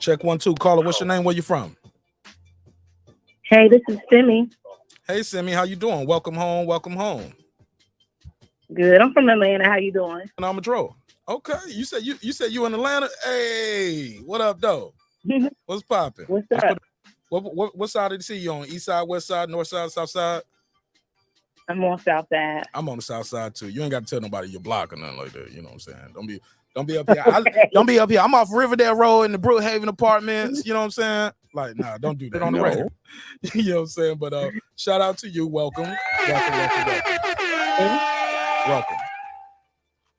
Check 1 2. Caller, what's your name? Where you from? Hey, this is Simi. Hey, Simi, how you doing? Welcome home. Welcome home. Good. I'm from Atlanta. How you doing? And I'm a draw. Okay, you said you in Atlanta. Hey, what up, though? What's popping? What's up? What side of the city you on? East side, west side, north side, south side? I'm on South Side. I'm on the south side too. You ain't got to tell nobody your block or nothing like that. You know what I'm saying? Don't be up here. Don't be up here. I'm off Riverdale Road in the Brookhaven Apartments. You know what I'm saying? Like, nah, don't do that on the radio. You know what I'm saying? But shout out to you. Welcome.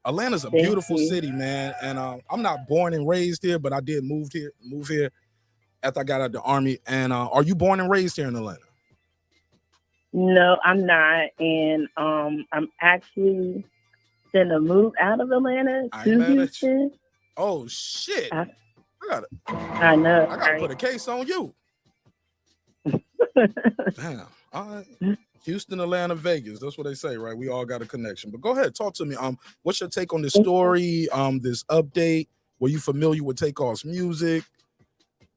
Atlanta's a beautiful city, man. And I'm not born and raised here, but I did move here after I got out of the Army. And are you born and raised here in Atlanta? No, I'm not. And I'm actually gonna move out of Atlanta to Houston. Oh shit! I know. I gotta put a case on you. Damn. All right. Houston, Atlanta, Vegas. That's what they say, right? We all got a connection. But go ahead, talk to me. What's your take on this story? This update? Were you familiar with TAKEOFF's music?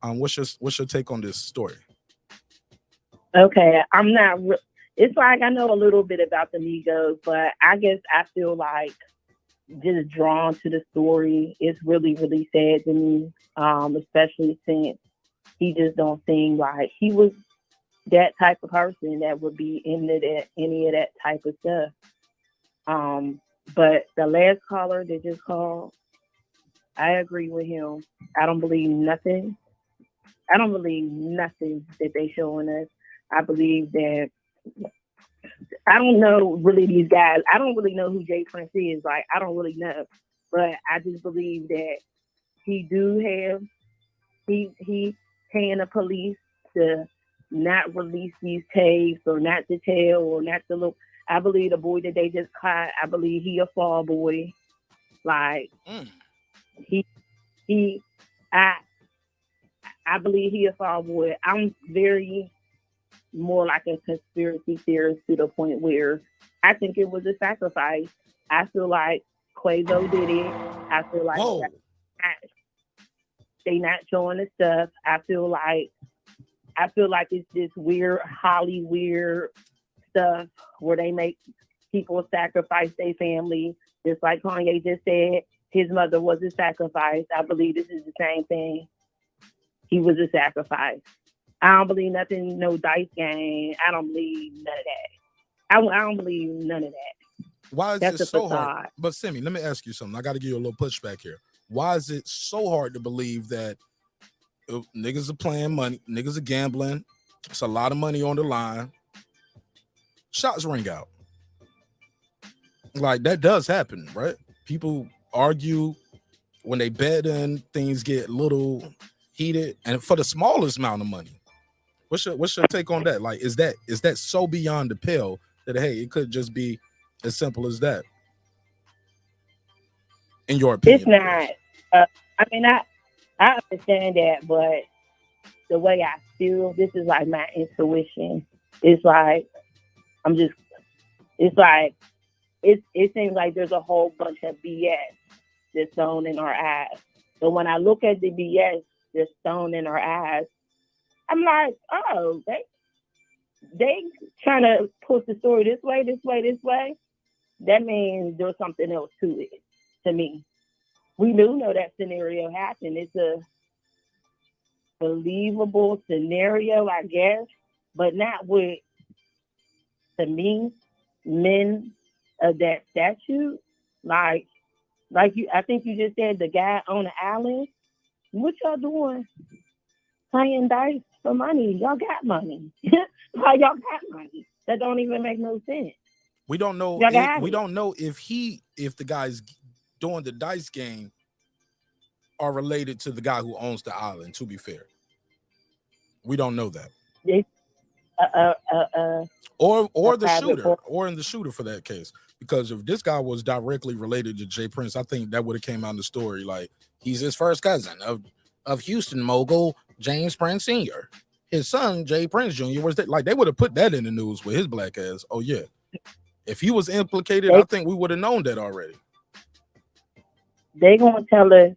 What's your take on this story? Okay, I'm not. It's like I know a little bit about the Migos, but I guess I feel like just drawn to the story. It's really, really sad to me, especially since he just don't seem like he was that type of person that would be into that, any of that type of stuff. But the last caller that just called, I agree with him. I don't believe nothing. I don't believe nothing that they showing us. I believe that I don't know really these guys. I don't really know who Jay Prince is. Like, I don't really know. But I just believe that he paying the police to not release these tapes or not to tell or not to look. I believe the boy that they just caught, I believe he a fall boy. Like I believe he a fall boy. I'm very more like a conspiracy theorist to the point where I think it was a sacrifice. I feel like Quavo did it. I feel like they not showing the stuff. I feel like it's this weird Hollywood stuff where they make people sacrifice their family. Just like Kanye just said, his mother was a sacrifice. I believe this is the same thing. He was a sacrifice. I don't believe nothing, no dice game. I don't believe none of that. I don't believe none of that. Why is it so hard? But Simi, let me ask you something. I got to give you a little pushback here. Why is it so hard to believe that niggas are playing money, niggas are gambling, it's a lot of money on the line, shots ring out? Like, that does happen, right? People argue when they bet and things get a little heated, and for the smallest amount of money. What's your take on that? Like, is that so beyond the pale that, hey, it could just be as simple as that? In your opinion? It's not. I mean, I understand that, but the way I feel, this is like my intuition. It's like it seems like there's a whole bunch of BS that's thrown in our eyes. So when I look at the BS that's thrown in our eyes, I'm like, oh, they trying to push the story this way. That means there's something else to it, to me. We do know that scenario happened. It's a believable scenario, I guess, but not with, to me, men of that statute. Like you, I think you just said the guy on the island. What y'all doing? Playing dice for money. Y'all got money. Like, y'all got money. That don't even make no sense. We don't know. We don't know if the guys doing the dice game are related to the guy who owns the island. To be fair, we don't know that. Or the shooter, or in the shooter for that case. Because if this guy was directly related to Jay Prince, I think that would have came out in the story. Like, he's his first cousin of Houston mogul James Prince Sr. His son, Jay Prince Jr. was like, they would have put that in the news with his black ass. Oh yeah. If he was implicated, I think we would have known that already. They gonna tell us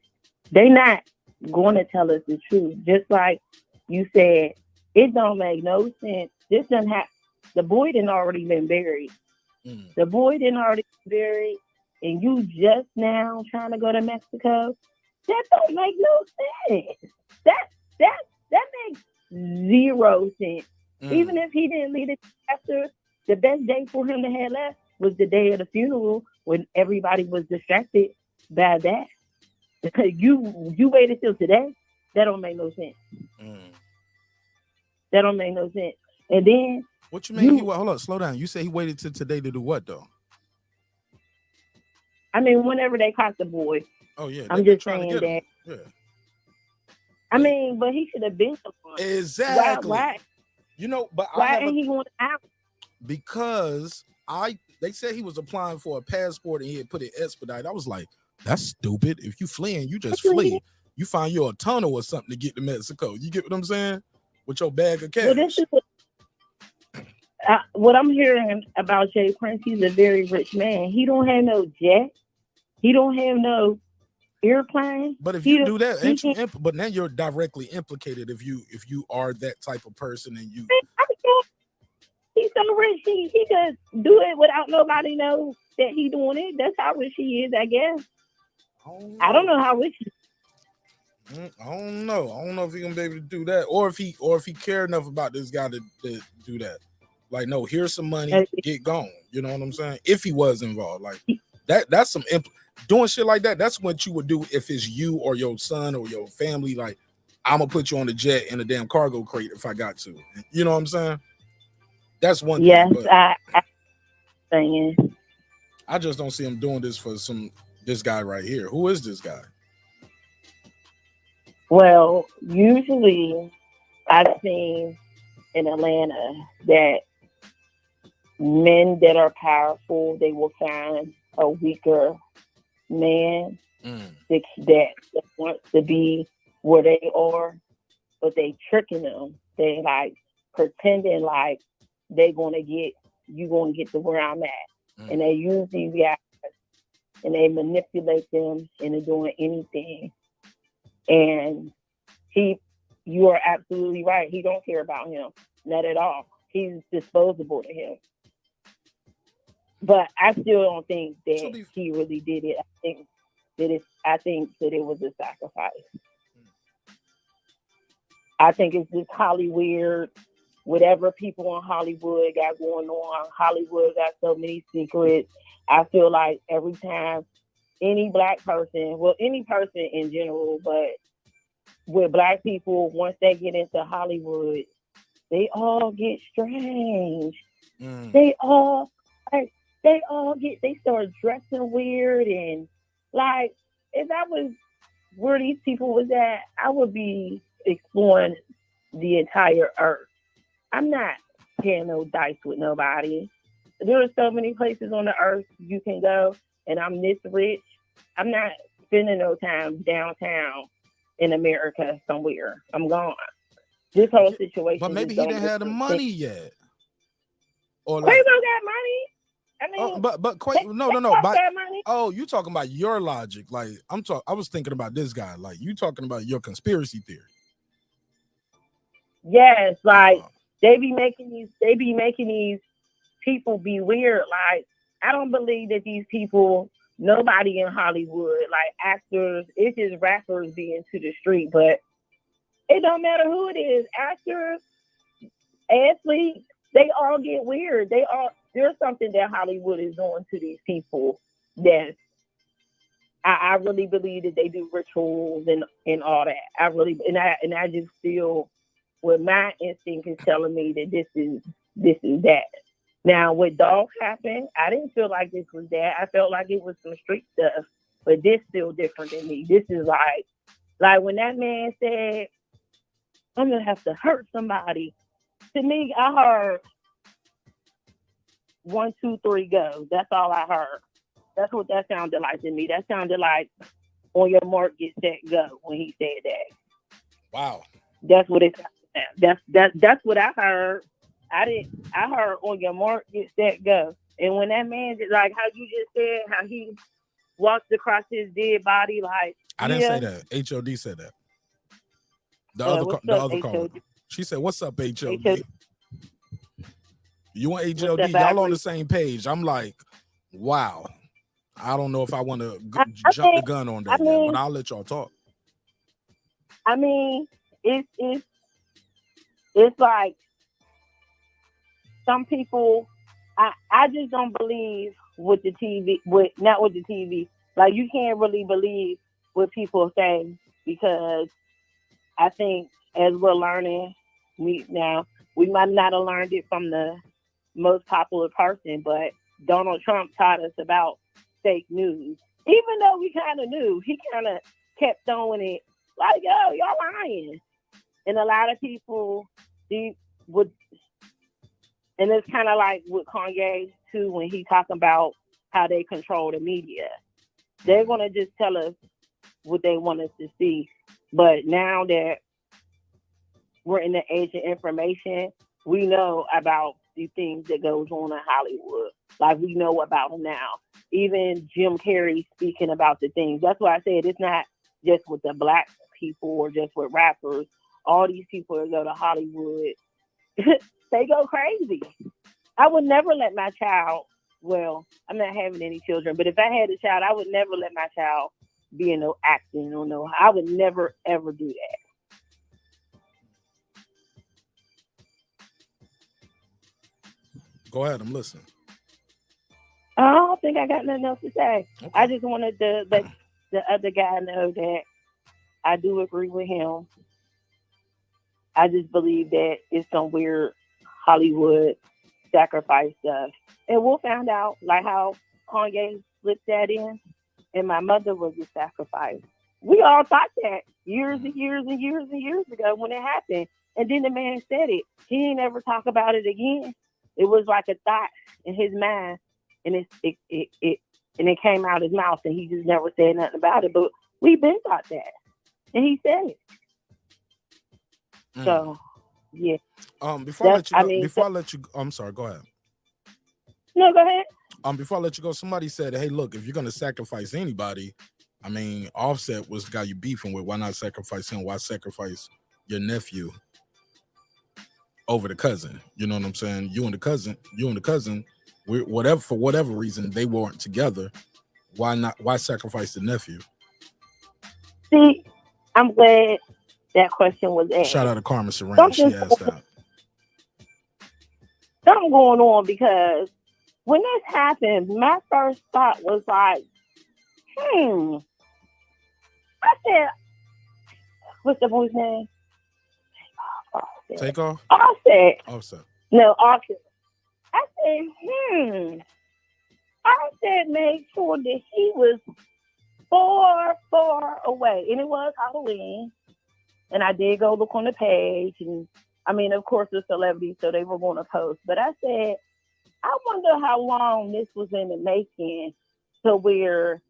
they not going to tell us the truth. Just like you said, it don't make no sense. This doesn't have, the boy didn't already been buried. The boy didn't already been buried, and you just now trying to go to Mexico. That don't make no sense. That makes zero sense. Even if he didn't leave it after, the best day for him to have left was the day of the funeral when everybody was distracted by that. You waited till today. That don't make no sense. That don't make no sense. And then what you mean? Hold on, slow down. You say he waited till today to do what though? I mean, whenever they caught the boy. Oh yeah, I'm just saying that. Yeah. I mean, but he should have been someone. Exactly. Why? You know, but why ain't he going out? Because they said he was applying for a passport and he had put it expedite. I was like, that's stupid. If you fleeing, you just flee. You find you a tunnel or something to get to Mexico. You get what I'm saying? With your bag of cash. Well, this is what I'm hearing about Jay Prince. He's a very rich man. He don't have no jet. He don't have no airplane. But if you do that, but now you're directly implicated if you are that type of person and you. He's so rich. He could do it without nobody know that he doing it. That's how rich he is, I guess. I don't know how rich he is. I don't know. I don't know if he's gonna be able to do that, or if he cared enough about this guy to do that. Like, no, here's some money, get gone. You know what I'm saying? If he was involved, like that's some doing shit like that. That's what you would do if it's you or your son or your family. Like, I'm gonna put you on the jet in a damn cargo crate if I got to. You know what I'm saying? That's one thing. Yes, I just don't see him doing this for this guy right here. Who is this guy? Well, usually I've seen in Atlanta that men that are powerful, they will find a weaker man that wants to be where they are, but they tricking them. They like pretending like you gonna get to where I'm at. And they use these guys and they manipulate them into doing anything. And you are absolutely right. He don't care about him. Not at all. He's disposable to him. But I still don't think that he really did it. I think that it was a sacrifice. I think it's just Hollywood. Whatever people in Hollywood got going on, Hollywood got so many secrets. I feel like every time any black person, well, any person in general, but with black people, once they get into Hollywood, they all get strange. They start dressing weird, and like, if I was where these people was at, I would be exploring the entire earth. I'm not playing no dice with nobody. There are so many places on the earth you can go, and I'm this rich. I'm not spending no time downtown in America somewhere. I'm gone. This whole situation. But maybe he didn't have the money yet. Or like, Quavo got money. I mean, no. You talking about your logic? Like I was thinking about this guy. Like, you talking about your conspiracy theory? Yes, like they be making these people be weird. Like, I don't believe that these people. Nobody in Hollywood, like actors, it's just rappers being to the street, but it don't matter who it is. Actors, athletes, they all get weird. There's something that Hollywood is doing to these people that I really believe that they do rituals and all that. I just feel what my instinct is telling me that this is that. Now, what Dog happened, I didn't feel like this was that. I felt like it was some street stuff, but this still different than me. This is like when that man said, I'm going to have to hurt somebody. To me, I heard 1, 2, 3, go. That's all I heard. That's what that sounded like to me. That sounded like on your mark, get set, go when he said that. Wow. That's what it sounded like. That's what I heard. I heard on your mark, get set, go. And when that man did, like how you just said, how he walked across his dead body, like I didn't say that. HOD said that. The other what's the up, other caller. HOD? She said, "What's up, HOD? HOD? You want What's HOD? up, Y'all on Ivory? the same page." I'm like, wow. I don't know if I want to jump mean, the gun on that yet, but I'll let y'all talk. I mean, it's like some people. I just don't believe with the TV. Not with the TV. Like you can't really believe what people say because I think as we're learning, we might not have learned it from the most popular person, but Donald Trump taught us about fake news. Even though we kind of knew, he kind of kept throwing it like, yo, y'all lying. And a lot of people would, and it's kind of like with Kanye too, when he talking about how they control the media. They're going to just tell us what they want us to see. But now that we're in the age of information, we know about the things that goes on in Hollywood. Like we know about them now. Even Jim Carrey speaking about the things. That's why I said it's not just with the black people or just with rappers. All these people that go to Hollywood, they go crazy. I would never let my child, well, I'm not having any children, but if I had a child, I would never let my child be in no acting or no, I would never ever do that. Go ahead, I'm listening. I don't think I got nothing else to say. Okay. I just wanted to let the other guy know that I do agree with him. I just believe that it's some weird Hollywood sacrifice stuff. And we'll find out, like how Kanye slipped that in, and my mother was a sacrifice. We all thought that years and years and years and years ago when it happened. And then the man said it. He ain't ever talk about it again. It was like a thought in his mind, and it came out his mouth, and he just never said nothing about it. But we've been thought that, and he said it. So, yeah. Before I let you go, I'm sorry. Go ahead. No, go ahead. Before I let you go, somebody said, "Hey, look, if you're gonna sacrifice anybody, I mean, Offset was the guy you beefing with. Why not sacrifice him? Why sacrifice your nephew over the cousin? You know what I'm saying? You and the cousin, for whatever reason, they weren't together. Why not? Why sacrifice the nephew?" See, I'm glad that question was asked. Shout out to Carmen Saran. She asked that. Something going on because when this happened, my first thought was like, I said, what's the boy's name? Takeoff? Offset. No, Offset. I said, Offset made sure that he was far away. And it was Halloween. And I did go look on the page. And I mean, of course, the celebrities, so they were going to post. But I said, I wonder how long this was in the making to where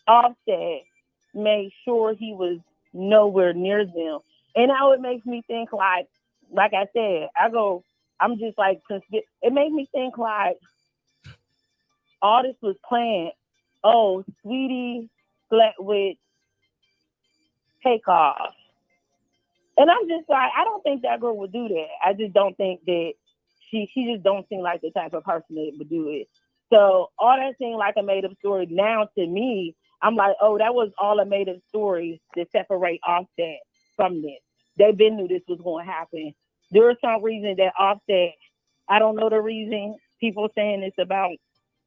Offset made sure he was nowhere near them. And now it makes me think like I said, I'm just like, it made me think like all this was planned. Oh, Sweetie slept with TAKEOFF. And I'm just like, I don't think that girl would do that. I just don't think that she just don't seem like the type of person that would do it. So all that seemed like a made up story. Now to me, I'm like, oh, that was all a made up story to separate Offset from this. They been knew this was going to happen. There was some reason that Offset, I don't know the reason. People saying it's about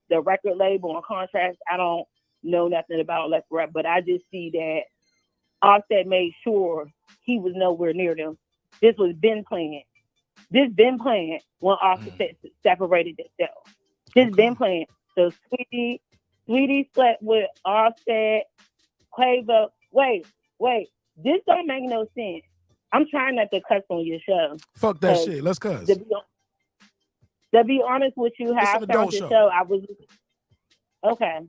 the record label and contracts. I don't know nothing about left rep, but I just see that Offset made sure he was nowhere near them. This was been planned. This been planned when Offset separated themselves. This been planned. So Sweetie slept with Offset, Quavo. Wait. This don't make no sense. I'm trying not to cuss on your show. Fuck that shit. Let's cuss. To be honest with you, how I found your show, I was okay.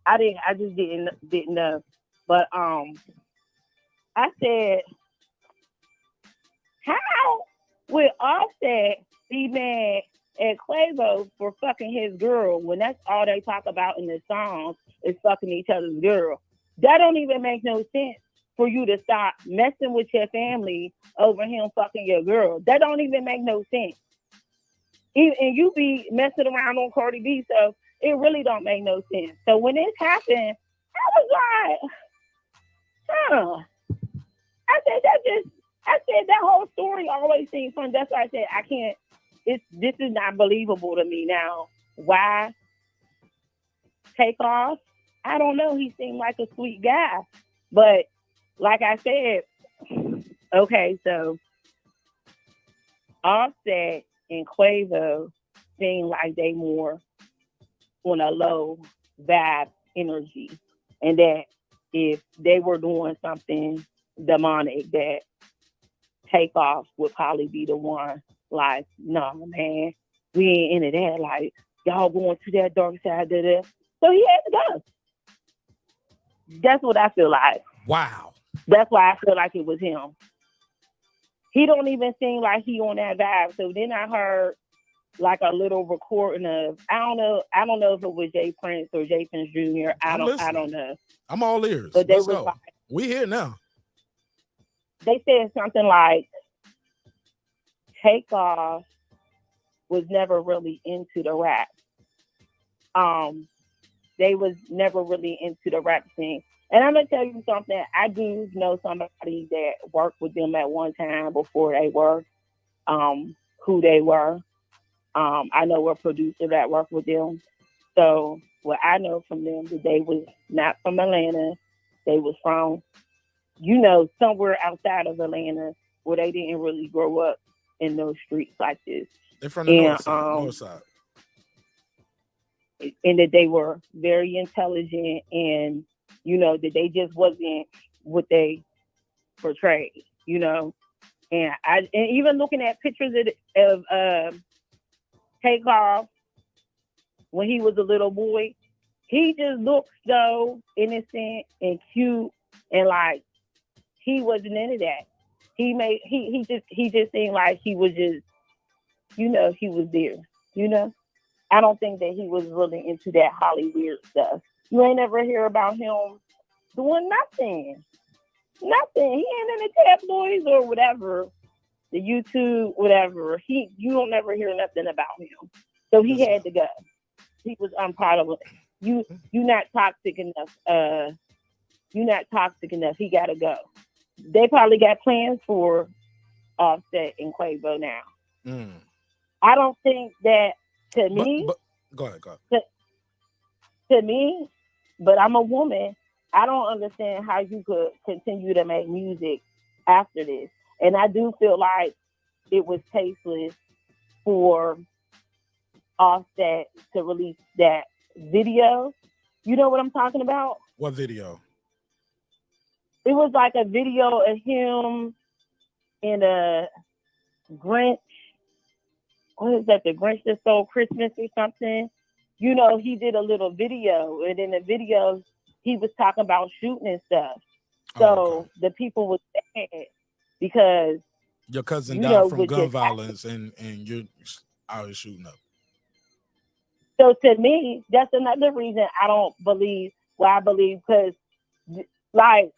I just didn't know. But I said, how would Offset be mad at Quavo for fucking his girl when that's all they talk about in the songs is fucking each other's girl? That don't even make no sense. for you to stop messing with your family over him fucking your girl. That don't even make no sense. And you be messing around on Cardi B, so it really don't make no sense. So when this happened, I was like, huh. I said that whole story always seemed fun. That's why I said I can't. This is not believable to me now. Why TAKEOFF? I don't know. He seemed like a sweet guy, but like I said, okay, so Offset and Quavo seem like they more on a low vibe energy, and that if they were doing something demonic, that TAKEOFF would probably be the one. Like, no, man, we ain't into that. Like, y'all going to that dark side of this. So he had to go. That's what I feel like. Wow. That's why I feel like it was him. He don't even seem like he on that vibe. So then I heard like a little recording of, I don't know if it was Jay Prince or Jay Prince Jr. I don't know. I'm all ears. But they was like, we here now. They said something like TAKEOFF was never really into the rap. They was never really into the rap scene. And I'm gonna tell you something. I do know somebody that worked with them at one time before they were who they were. I know a producer that worked with them. So what I know from them is they was not from Atlanta. They was from, somewhere outside of Atlanta where they didn't really grow up in those streets like this. They're from the north side. And that they were very intelligent, and that they just wasn't what they portrayed, And even looking at pictures of TAKEOFF when he was a little boy, he just looked so innocent and cute, and like he wasn't into that. He just seemed like he was just, he was there, I don't think that he was really into that Hollywood stuff. You ain't never hear about him doing nothing. Nothing. He ain't in the tabloids or whatever, the YouTube, whatever. You don't never hear nothing about him. So he had to go. He was unproductive. You not toxic enough. You're not toxic enough. He gotta go. They probably got plans for Offset and Quavo now. I don't think that. To me, but go ahead. To me, but I'm a woman. I don't understand how you could continue to make music after this. And I do feel like it was tasteless for Offset to release that video. You know what I'm talking about? What video? It was like a video of him in a Grinch. What is that? The Grinch That Stole Christmas or something? He did a little video, and in the video, he was talking about shooting and stuff. So the people were sad because your cousin died from gun violence, and you're out shooting up. So to me, that's another reason I don't believe what I believe, because like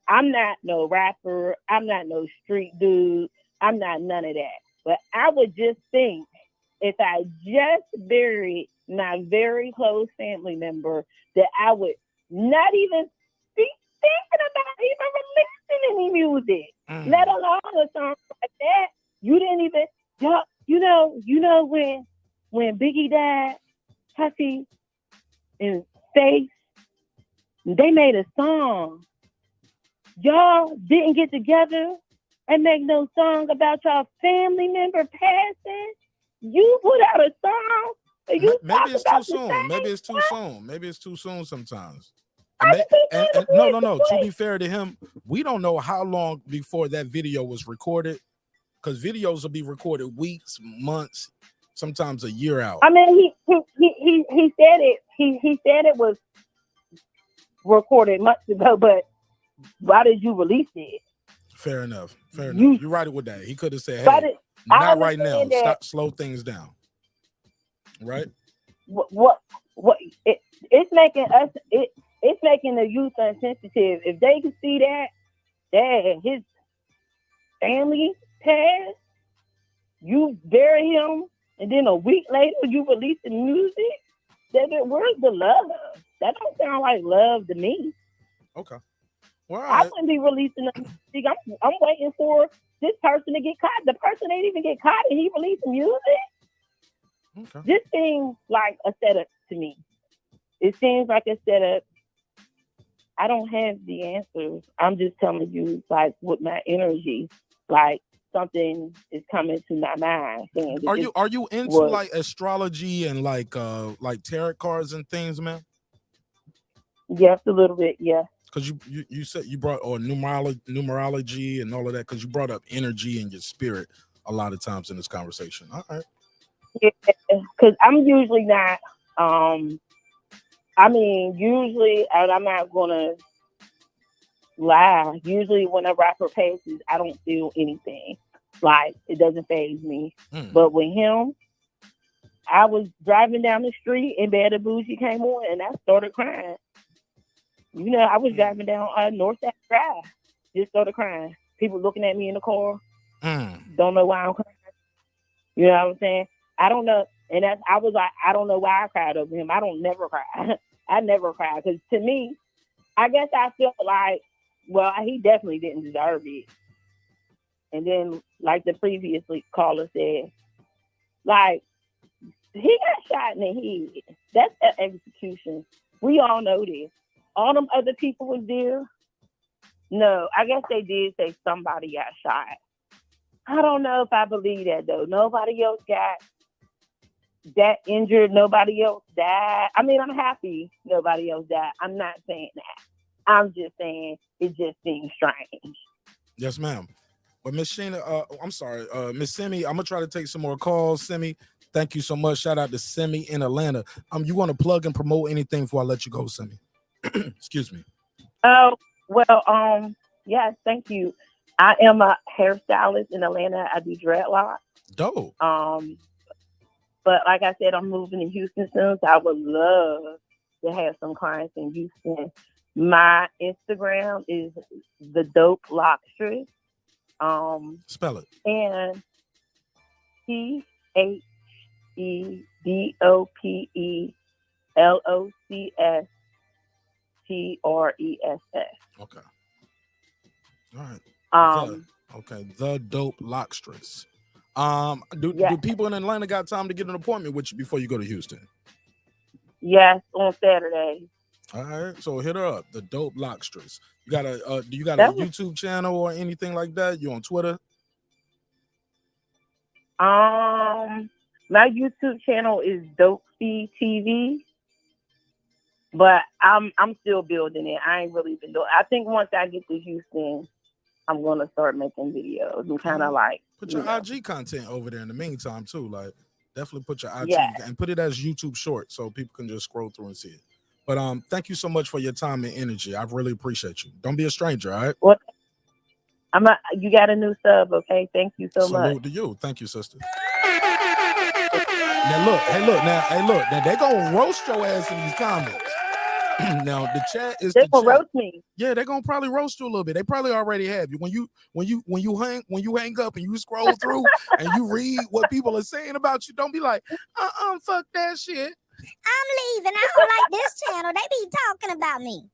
I'm not no rapper, I'm not no street dude, I'm not none of that. But I would just think if I just buried my very close family member, that I would not even be thinking about even releasing any music, let alone a song like that. You didn't even, when Biggie died, Puffy and Faith, they made a song. Y'all didn't get together and make no song about your family member passing. You put out a song. And you maybe it's too soon. Maybe it's too soon sometimes. No. To be fair to him, we don't know how long before that video was recorded, because videos will be recorded weeks, months, sometimes a year out. I mean, he said it. He said it was recorded months ago, but why did you release it? Fair enough. You're right with that. He could have said, "Hey, not right now. Slow things down." Right? What? It's making us. it's making the youth insensitive. If they can see that his family passed, you bury him, and then a week later you release the music. Where's the love? That don't sound like love to me. Okay. Well, I wouldn't be releasing the music. I'm waiting for this person to get caught. The person ain't even get caught, and he released music. Okay. This seems like a setup to me. It seems like a setup. I don't have the answers. I'm just telling you, like, with my energy, like something is coming to my mind. Are you into like astrology and like tarot cards and things, man? Yes, a little bit. Yeah. Because you said you brought numerology and all of that, because you brought up energy and your spirit a lot of times in this conversation. All right. Yeah, because I'm usually not. Usually, and I'm not gonna lie. Usually, when a rapper passes, I don't feel anything. Like, it doesn't faze me. But with him, I was driving down the street and Bad and Bougie came on, and I started crying. You know, I was driving down North Side Drive, just started crying. People looking at me in the car, don't know why I'm crying. You know what I'm saying? I don't know. And I was like, I don't know why I cried over him. I don't never cry. I never cry. Because to me, I guess I felt like, well, he definitely didn't deserve it. And then, like the previous caller said, like, he got shot in the head. That's an execution. We all know this. All them other people was there. No, I guess they did say somebody got shot. I don't know if I believe that, though. Nobody else got that injured. Nobody else died. I mean, I'm happy nobody else died. I'm not saying that. I'm just saying it just seems strange. Yes, ma'am. But Miss Sheena, I'm sorry, Miss Simi, I'm gonna try to take some more calls. Simi, thank you so much. Shout out to Simi in Atlanta. You want to plug and promote anything before I let you go, Simi? Excuse me. Oh, well, yes, thank you. I am a hairstylist in Atlanta. I do dreadlocks. Dope. But like I said, I'm moving to Houston soon, so I would love to have some clients in Houston. My Instagram is the Dope Lockstress. Spell it. And THEDOPELOCSTRESS. Okay. All right. The Dope Lockstress. Do people in Atlanta got time to get an appointment with you before you go to Houston? Yes, on Saturday. All right, so hit her up, the Dope Lockstress. You got a do you got a YouTube channel or anything like that? You on Twitter? My YouTube channel is Dope TV, but I'm still building it. I ain't really been doing. I think once I get to Houston, I'm gonna start making videos and kind of like put your IG content over there in the meantime too. Like, definitely put your IG and put it as YouTube short so people can just scroll through and see it. But thank you so much for your time and energy. I really appreciate you. Don't be a stranger, all right? Well, you got a new sub, okay? Thank you so much. Salute to you. Thank you, sister. Now look, now they gonna roast your ass in these comments. Now the chat is they're gonna roast me. Yeah, they're gonna probably roast you a little bit. They probably already have you. When you hang up and you scroll through and you read what people are saying about you, don't be like, fuck that shit. I'm leaving. I don't like this channel. They be talking about me.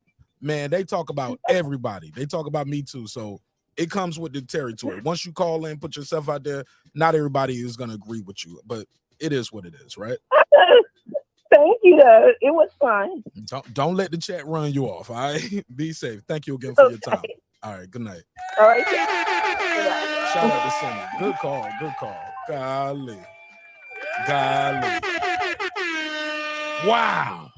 Man, they talk about everybody. They talk about me too. So it comes with the territory. Once you call in, put yourself out there, not everybody is gonna agree with you, but it is what it is, right? Thank you, though. It was fun. Don't let the chat run you off. All right, be safe. Thank you again for your time. All right, good night. All right. Shout out to Cindy. Good call. Good call. Golly. Wow.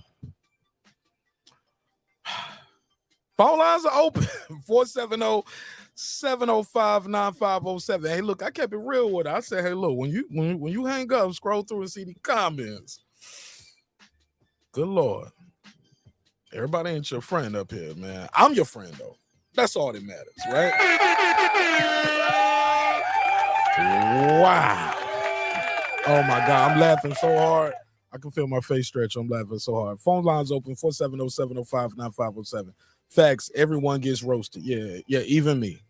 Phone lines are open. 470-705-9507. Hey, look, I kept it real with her. I said, hey, look, when you hang up, scroll through and see the comments. Good Lord. Everybody ain't your friend up here, man. I'm your friend, though. That's all that matters, right? Wow. Oh, my God. I'm laughing so hard. I can feel my face stretch. I'm laughing so hard. Phone lines open 470-705-9507. Facts. Everyone gets roasted. Yeah. Even me.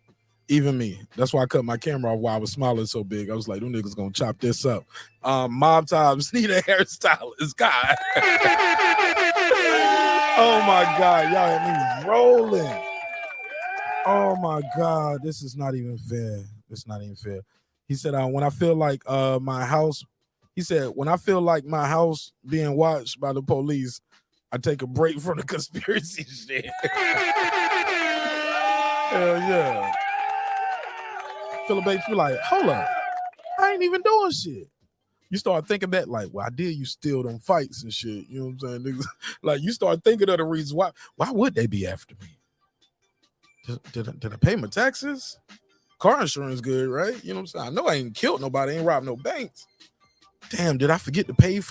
That's why I cut my camera off while I was smiling so big. I was like, them niggas gonna chop this up. Mob times need a hairstylist. God. Oh my God. Y'all had me rolling. Oh my God. This is not even fair. It's not even fair. He said, when I feel like my house, he said, when I feel like my house being watched by the police, I take a break from the conspiracy shit. Hell yeah. Philip Bates be like, hold up. I ain't even doing shit. You start thinking that, like, well, I did you steal them fights and shit. You know what I'm saying? Like, you start thinking of the reasons why. Why would they be after me? Did I pay my taxes? Car insurance good, right? You know what I'm saying? I know I ain't killed nobody, ain't robbed no banks. Damn, did I forget to pay for